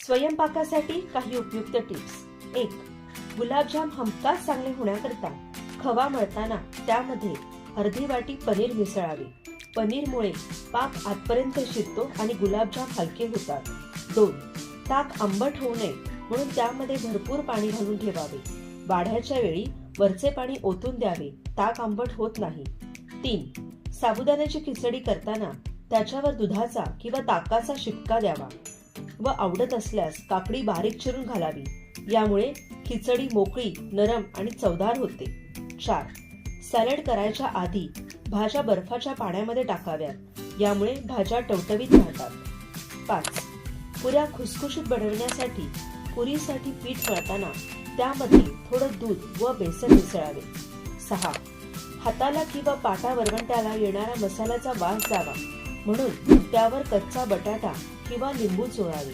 स्वयंपाकासाठी काही उपयुक्त टिप्स. 1. गुलाबजाम हमखास चांगले होण्याकरता खवा मळताना त्यामध्ये अर्धी वाटी पनीर मिसळावे. पनीरमुळे पाक आतपर्यंत शिरतो आणि गुलाबजाम हलके होतात. 2. ताक आंबट होऊ नये म्हणून त्यामध्ये भरपूर पाणी घालून ठेवावे. वाढ्याच्या वेळी वरचे पाणी ओतून द्यावे. ताक आंबट होत नाही. 3. साबुदाण्याची खिचडी करताना त्याच्यावर दुधाचा किंवा ताकाचा शिपका द्यावा व आवडत असल्यास काकडी बारीक चिरून घालावी. यामुळे खिचडी मोकळी, नरम आणि चवदार होते. 4. सॅलड करायच्या आधी भाज्या बर्फाच्या पाण्यामध्ये टाकाव्यात. यामुळे भाज्या टवटवीत राहतात. 5. पुऱ्या खुसखुशीत बनवण्यासाठी पुरीसाठी पीठ मळताना त्यामध्ये थोडं दूध व बेसन मिसळावे. 6. हाताला किंवा पाटा वरवंट्याला येणारा मसाल्याचा वास जावा म्हणून त्यावर कच्चा बटाटा किंवा लिंबू चोळावे.